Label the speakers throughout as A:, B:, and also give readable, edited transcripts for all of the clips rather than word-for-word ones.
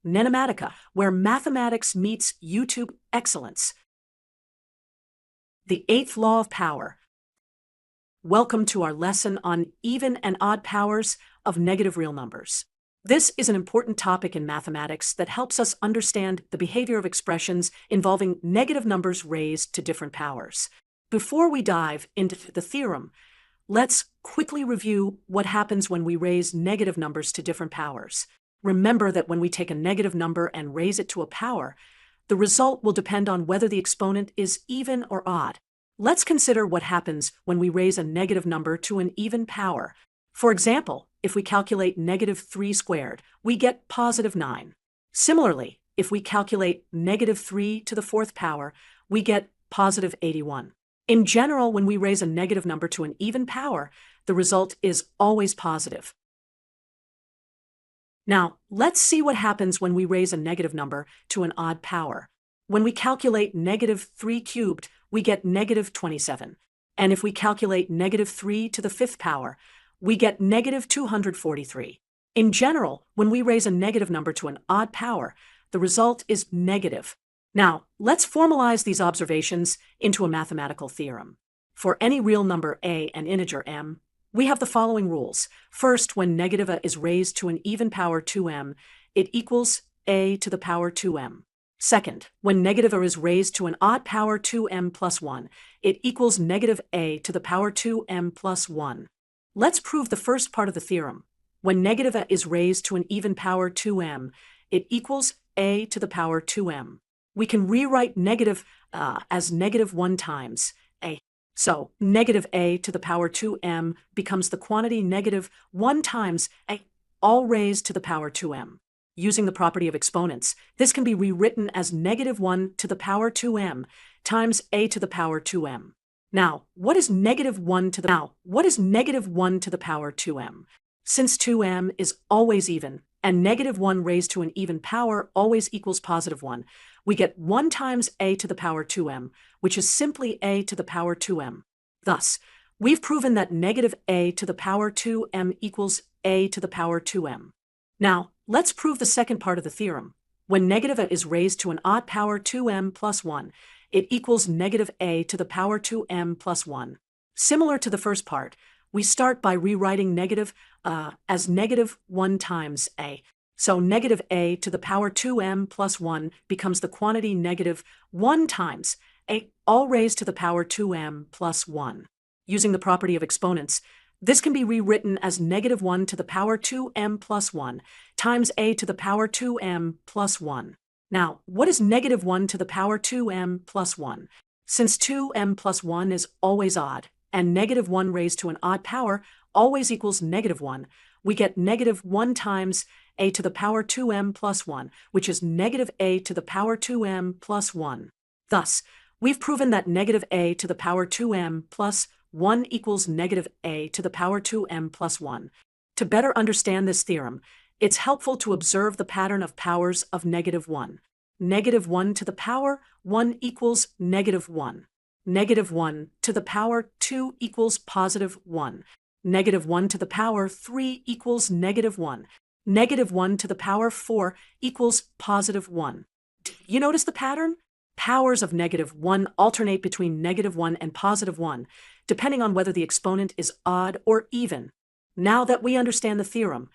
A: NENOMATICA, where mathematics meets YouTube excellence. The eighth law of power. Welcome to our lesson on even and odd powers of negative real numbers. This is an important topic in mathematics that helps us understand the behavior of expressions involving negative numbers raised to different powers. Before we dive into the theorem, let's quickly review what happens when we raise negative numbers to different powers. Remember that when we take a negative number and raise it to a power, the result will depend on whether the exponent is even or odd. Let's consider what happens when we raise a negative number to an even power. For example, if we calculate negative 3 squared, we get positive 9. Similarly, if we calculate negative 3 to the fourth power, we get positive 81. In general, when we raise a negative number to an even power, the result is always positive. Now, let's see what happens when we raise a negative number to an odd power. When we calculate negative 3 cubed, we get negative 27. And if we calculate negative 3 to the fifth power, we get negative 243. In general, when we raise a negative number to an odd power, the result is negative. Now, let's formalize these observations into a mathematical theorem. For any real number a and integer m, we have the following rules. First, when negative a is raised to an even power 2m, it equals a to the power 2m. Second, when negative a is raised to an odd power 2m plus 1, it equals negative a to the power 2m plus 1. Let's prove the first part of the theorem. When negative a is raised to an even power 2m, it equals a to the power 2m. We can rewrite negative as negative 1 times a. So negative a to the power 2m becomes the quantity negative 1 times a, all raised to the power 2m. Using the property of exponents, this can be rewritten as negative 1 to the power 2m times a to the power 2m. Now, what is negative 1 to the power 2m? Since 2m is always even, and negative 1 raised to an even power always equals positive 1, we get 1 times a to the power 2m, which is simply a to the power 2m. Thus, we've proven that negative a to the power 2m equals a to the power 2m. Now, let's prove the second part of the theorem. When negative a is raised to an odd power 2m plus 1, it equals negative a to the power 2m plus 1. Similar to the first part, we start by rewriting negative as negative 1 times a. So negative a to the power 2m plus 1 becomes the quantity negative 1 times a, all raised to the power 2m plus 1. Using the property of exponents, this can be rewritten as negative 1 to the power 2m plus 1 times a to the power 2m plus 1. Now, what is negative 1 to the power 2m plus 1? Since 2m plus 1 is always odd, and negative 1 raised to an odd power always equals negative 1, we get negative 1 times a to the power 2m plus 1, which is negative a to the power 2m plus 1. Thus, we've proven that negative a to the power 2m plus 1 equals negative a to the power 2m plus 1. To better understand this theorem, it's helpful to observe the pattern of powers of negative 1. Negative 1 to the power 1 equals negative 1. Negative 1 to the power 2 equals positive 1. Negative 1 to the power 3 equals negative 1. Negative 1 to the power 4 equals positive 1. Do you notice the pattern? Powers of negative 1 alternate between negative 1 and positive 1, depending on whether the exponent is odd or even. Now that we understand the theorem,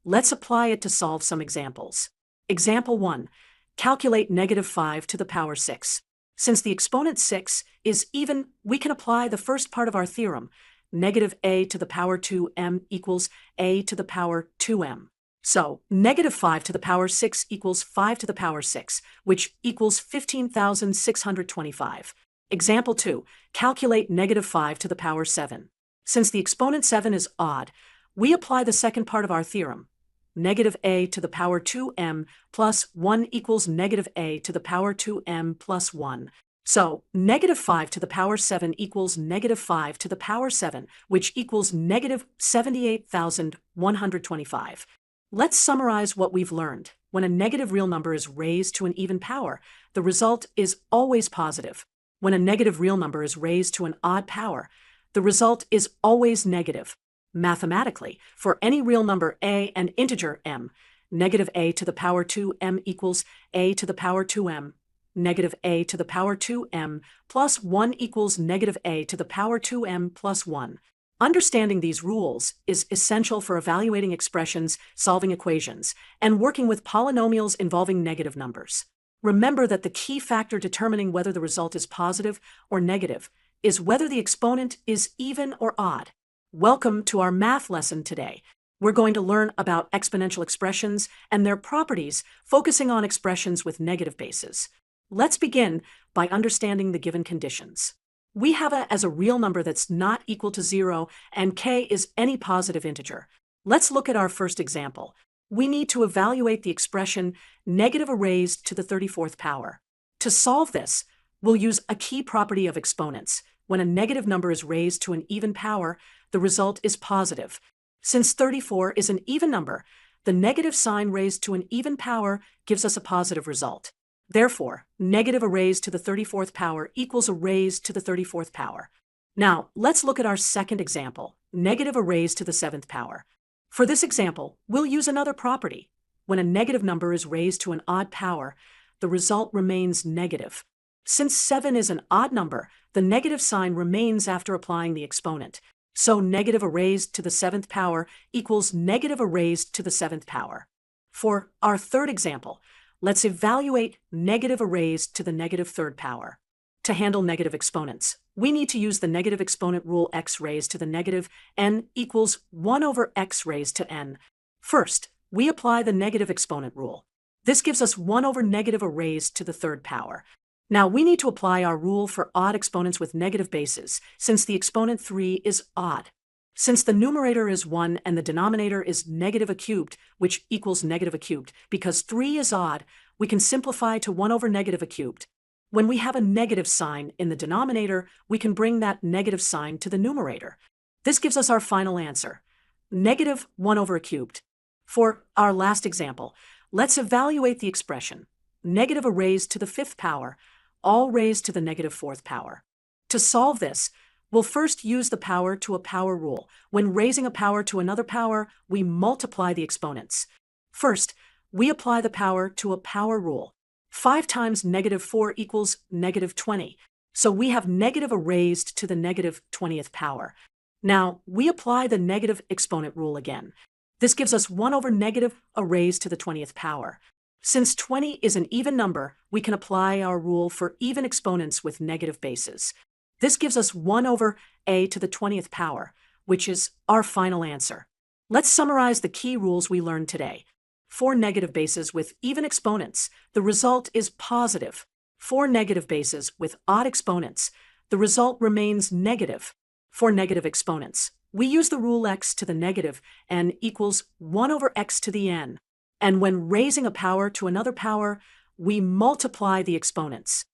A: let's apply it to solve some examples. Example 1. Calculate negative 5 to the power 6. Since the exponent 6 is even, we can apply the first part of our theorem. Negative a to the power 2m equals a to the power 2m. So, negative 5 to the power 6 equals 5 to the power 6, which equals 15,625. Example 2. Calculate negative 5 to the power 7. Since the exponent 7 is odd, we apply the second part of our theorem. Negative a to the power 2m plus 1 equals negative a to the power 2m plus 1. So, negative 5 to the power 7 equals negative 5 to the power 7, which equals negative 78,125. Let's summarize what we've learned. When a negative real number is raised to an even power, the result is always positive. When a negative real number is raised to an odd power, the result is always negative. Mathematically, for any real number a and integer m, negative a to the power 2m equals a to the power 2m. Negative a to the power 2m plus 1 equals negative a to the power 2m plus 1. Understanding these rules is essential for evaluating expressions, solving equations, and working with polynomials involving negative numbers. Remember that the key factor determining whether the result is positive or negative is whether the exponent is even or odd. Welcome to our math lesson today. We're going to learn about exponential expressions and their properties, focusing on expressions with negative bases. Let's begin by understanding the given conditions. We have a as a real number that's not equal to 0, and k is any positive integer. Let's look at our first example. We need to evaluate the expression negative a raised to the 34th power. To solve this, we'll use a key property of exponents. When a negative number is raised to an even power, the result is positive. Since 34 is an even number, the negative sign raised to an even power gives us a positive result. Therefore, negative a raised to the 34th power equals a raised to the 34th power. Now, let's look at our second example, negative a raised to the 7th power. For this example, we'll use another property. When a negative number is raised to an odd power, the result remains negative. Since 7 is an odd number, the negative sign remains after applying the exponent. So negative a raised to the 7th power equals negative a raised to the 7th power. For our third example, let's evaluate negative a raised to the negative 3rd power. To handle negative exponents, we need to use the negative exponent rule x raised to the negative n equals 1 over x raised to n. First, we apply the negative exponent rule. This gives us 1 over negative a raised to the 3rd power. Now we need to apply our rule for odd exponents with negative bases, since the exponent 3 is odd. Since the numerator is 1 and the denominator is negative a cubed, which equals negative a cubed, because 3 is odd, we can simplify to 1 over negative a cubed. When we have a negative sign in the denominator, we can bring that negative sign to the numerator. This gives us our final answer, negative 1 over a cubed. For our last example, let's evaluate the expression, negative a raised to the 5th power, all raised to the negative 4th power. To solve this, we'll first use the power to a power rule. When raising a power to another power, we multiply the exponents. First, we apply the power to a power rule. 5 times negative 4 equals negative 20. So we have negative a raised to the negative 20th power. Now, we apply the negative exponent rule again. This gives us 1 over negative a raised to the 20th power. Since 20 is an even number, we can apply our rule for even exponents with negative bases. This gives us 1 over a to the 20th power, which is our final answer. Let's summarize the key rules we learned today. For negative bases with even exponents, the result is positive. For negative bases with odd exponents, the result remains negative. For negative exponents, we use the rule x to the negative n equals 1 over x to the n. And when raising a power to another power, we multiply the exponents.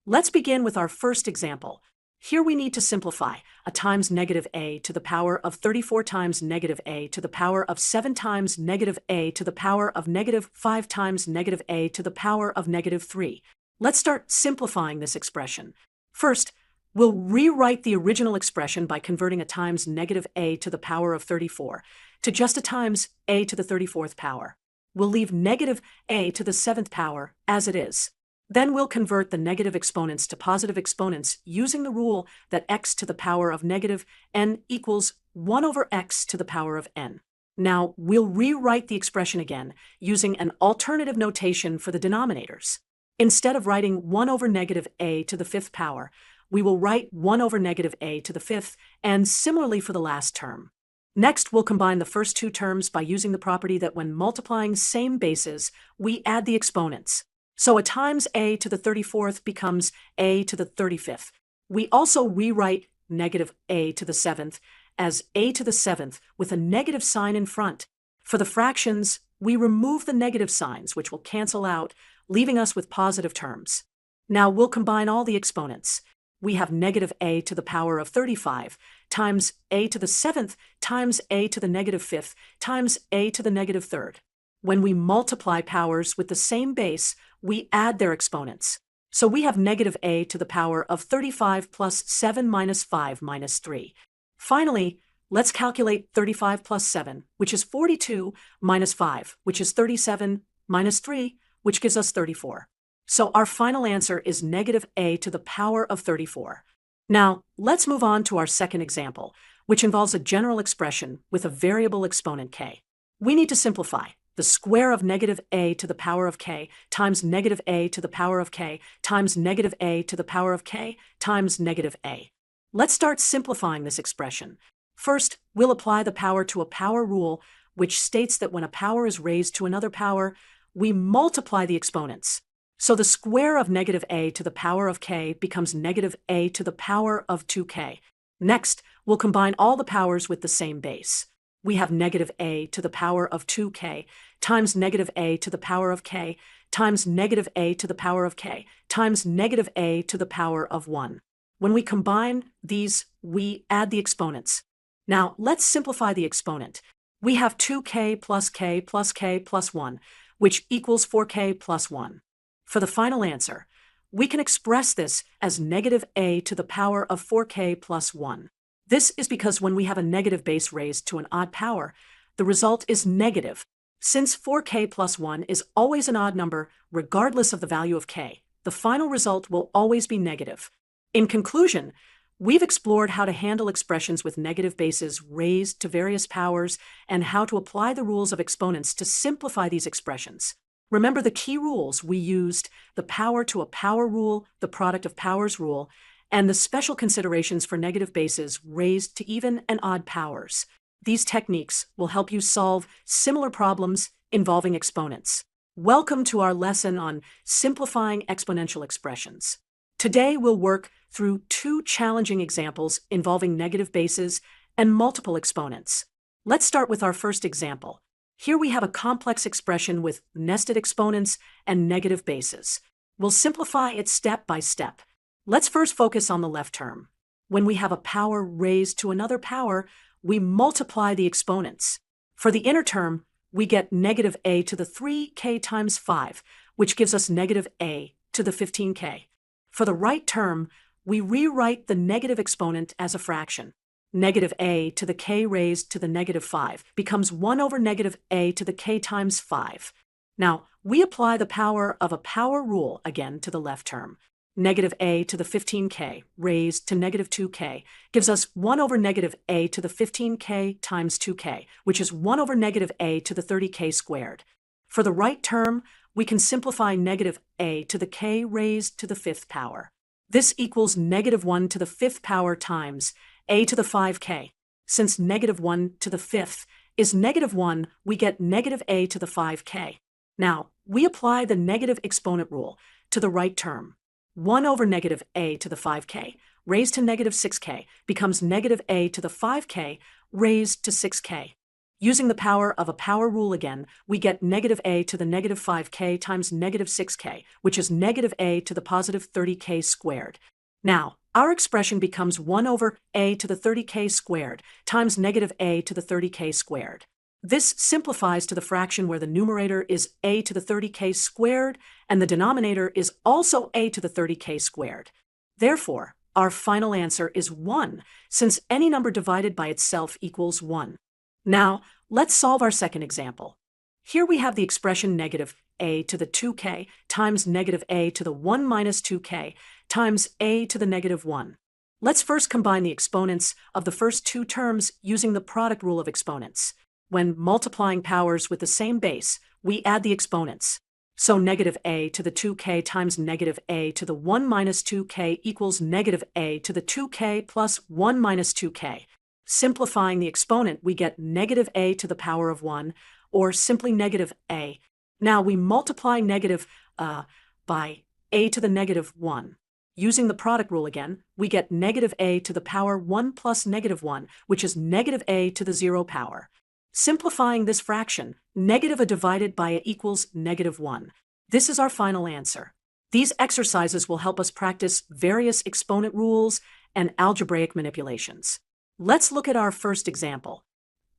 A: Let's begin with our first example. Here we need to simplify a times negative a to the power of 34 times negative a to the power of 7 times negative a to the power of negative 5 times negative a to the power of negative 3. Let's start simplifying this expression. First, we'll rewrite the original expression by converting a times negative a to the power of 34 to just a times a to the 34th power. We'll leave negative a to the 7th power as it is. Then we'll convert the negative exponents to positive exponents using the rule that x to the power of negative n equals 1 over x to the power of n. Now we'll rewrite the expression again using an alternative notation for the denominators. Instead of writing 1 over negative a to the 5th power, we will write 1 over negative a to the 5th, and similarly for the last term. Next, we'll combine the first two terms by using the property that when multiplying same bases, we add the exponents. So a times a to the 34th becomes a to the 35th. We also rewrite negative a to the 7th as a to the 7th with a negative sign in front. For the fractions, we remove the negative signs, which will cancel out, leaving us with positive terms. Now we'll combine all the exponents. We have negative a to the power of 35 times a to the 7th times a to the negative 5th times a to the negative 3rd. When we multiply powers with the same base, we add their exponents. So we have negative a to the power of 35 plus 7 minus 5 minus 3. Finally, Let's calculate 35 plus 7, which is 42, minus 5, which is 37, minus 3, which gives us 34. So our final answer is negative a to the power of 34. Now, let's move on to our second example, which involves a general expression with a variable exponent k. We need to simplify. The square of negative a to the power of k times negative a to the power of k times negative a to the power of k times negative a. Let's start simplifying this expression. First, we'll apply the power to a power rule, which states that when a power is raised to another power, we multiply the exponents. So the square of negative a to the power of k becomes negative a to the power of 2k. Next, we'll combine all the powers with the same base. We have negative a to the power of 2k times negative a to the power of k times negative a to the power of k times negative a to the power of 1. When we combine these, we add the exponents. Now, let's simplify the exponent. We have 2k plus k plus k plus 1, which equals 4k plus 1. For the final answer, we can express this as negative a to the power of 4k plus 1. This is because when we have a negative base raised to an odd power, the result is negative. Since 4k plus 1 is always an odd number, regardless of the value of k, the final result will always be negative. In conclusion, we've explored how to handle expressions with negative bases raised to various powers and how to apply the rules of exponents to simplify these expressions. Remember the key rules we used: the power to a power rule, the product of powers rule, and the special considerations for negative bases raised to even and odd powers. These techniques will help you solve similar problems involving exponents. Welcome to our lesson on simplifying exponential expressions. Today we'll work through two challenging examples involving negative bases and multiple exponents. Let's start with our first example. Here we have a complex expression with nested exponents and negative bases. We'll simplify it step by step. Let's first focus on the left term. When we have a power raised to another power, we multiply the exponents. For the inner term, we get negative a to the 3k times 5, which gives us negative a to the 15k. For the right term, we rewrite the negative exponent as a fraction. Negative a to the k raised to the negative 5 becomes 1 over negative a to the k times 5. Now, we apply the power of a power rule again to the left term. Negative a to the 15k raised to negative 2k gives us 1 over negative a to the 15k times 2k, which is 1 over negative a to the 30k squared. For the right term, we can simplify negative a to the k raised to the 5th power. This equals negative 1 to the 5th power times a to the 5k. Since negative 1 to the 5th is negative 1, we get negative a to the 5k. Now, we apply the negative exponent rule to the right term. 1 over negative a to the 5k raised to negative 6k becomes negative a to the 5k raised to 6k. Using the power of a power rule again, we get negative a to the negative 5k times negative 6k, which is negative a to the positive 30k squared. Now, our expression becomes 1 over a to the 30k squared times negative a to the 30k squared. This simplifies to the fraction where the numerator is a to the 30k squared and the denominator is also a to the 30k squared. Therefore, our final answer is 1, since any number divided by itself equals 1. Now, let's solve our second example. Here we have the expression negative a to the 2k times negative a to the 1 minus 2k times a to the negative 1. Let's first combine the exponents of the first two terms using the product rule of exponents. When multiplying powers with the same base, we add the exponents. So negative a to the 2k times negative a to the 1 minus 2k equals negative a to the 2k plus 1 minus 2k. Simplifying the exponent, we get negative a to the power of 1, or simply negative a. Now we multiply negative by a to the negative 1. Using the product rule again, we get negative a to the power 1 plus negative 1, which is negative a to the 0 power. Simplifying this fraction, negative a divided by a equals negative 1. This is our final answer. These exercises will help us practice various exponent rules and algebraic manipulations. Let's look at our first example.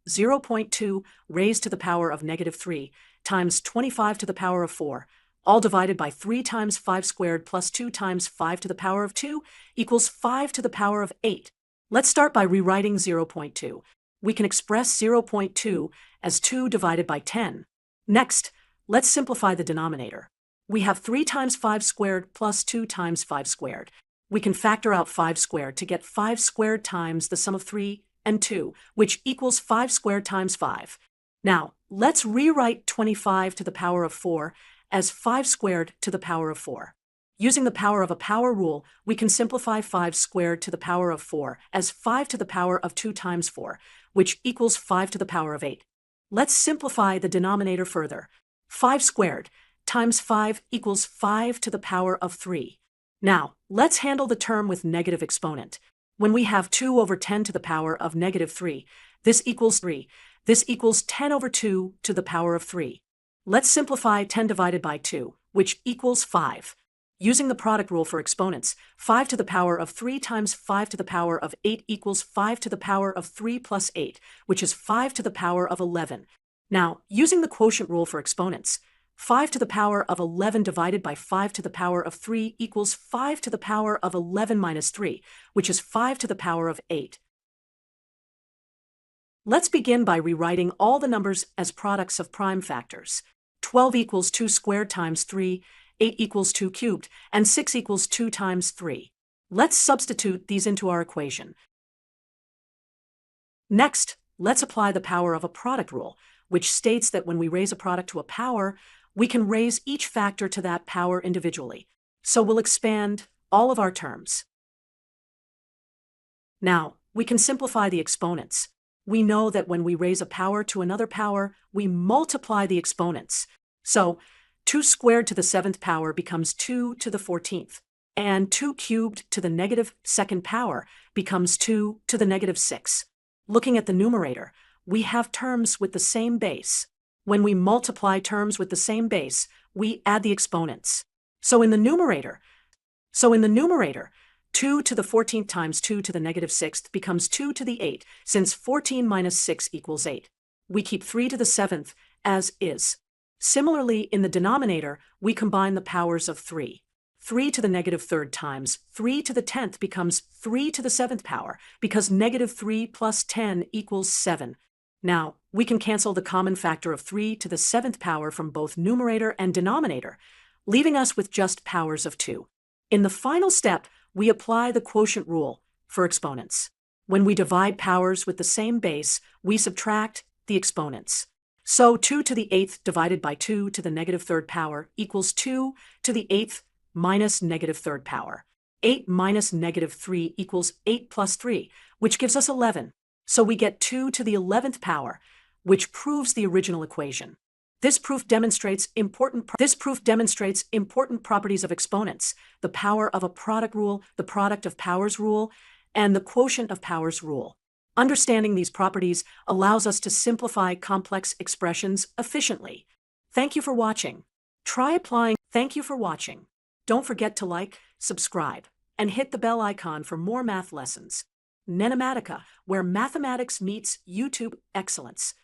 A: 0.2 raised to the power of negative 3 times 25 to the power of 4, all divided by 3 times 5 squared plus 2 times 5 to the power of 2 equals 5 to the power of 8. Let's start by rewriting 0.2. we can express 0.2 as 2 divided by 10. Next, let's simplify the denominator. We have 3 times 5 squared plus 2 times 5 squared. We can factor out 5 squared to get 5 squared times the sum of 3 and 2, which equals 5 squared times 5. Now, let's rewrite 25 to the power of 4 as 5 squared to the power of 4. Using the power of a power rule, we can simplify 5 squared to the power of 4 as 5 to the power of 2 times 4, which equals 5 to the power of 8. Let's simplify the denominator further. 5 squared times 5 equals 5 to the power of 3. Now, let's handle the term with negative exponent. When we have 2 over 10 to the power of negative 3, this equals 3. This equals 10 over 2 to the power of 3. Let's simplify 10 divided by 2, which equals 5. Using the product rule for exponents, 5 to the power of 3 times 5 to the power of 8 equals 5 to the power of 3 plus 8, which is 5 to the power of 11. Now, using the quotient rule for exponents, 5 to the power of 11 divided by 5 to the power of 3 equals 5 to the power of 11 minus 3, which is 5 to the power of 8. Let's begin by rewriting all the numbers as products of prime factors. 12 equals 2 squared times 3, 8 equals 2 cubed, and 6 equals 2 times 3. Let's substitute these into our equation. Next, let's apply the power of a product rule, which states that when we raise a product to a power, we can raise each factor to that power individually. So we'll expand all of our terms. Now, we can simplify the exponents. We know that when we raise a power to another power, we multiply the exponents. So, 2 squared to the 7th power becomes 2 to the 14th, and 2 cubed to the negative 2nd power becomes 2 to the negative 6. Looking at the numerator, we have terms with the same base. When we multiply terms with the same base, we add the exponents. So in the numerator, 2 to the 14th times 2 to the negative 6th becomes 2 to the 8, since 14 minus 6 equals 8. We keep 3 to the 7th as is. Similarly, in the denominator, we combine the powers of 3. 3 to the negative 3rd times 3 to the 10th becomes 3 to the 7th power, because negative 3 plus 10 equals 7. Now, we can cancel the common factor of 3 to the 7th power from both numerator and denominator, leaving us with just powers of 2. In the final step, we apply the quotient rule for exponents. When we divide powers with the same base, we subtract the exponents. So 2 to the 8th divided by 2 to the negative 3rd power equals 2 to the 8th minus negative 3rd power. 8 minus negative 3 equals 8 plus 3, which gives us 11. So we get 2 to the 11th power, which proves the original equation. This proof demonstrates important properties of exponents: the power of a product rule, the product of powers rule, and the quotient of powers rule. Understanding these properties allows us to simplify complex expressions efficiently. Thank you for watching. Thank you for watching. Don't forget to like, subscribe, and hit the bell icon for more math lessons. NENOMATICA, where mathematics meets YouTube excellence.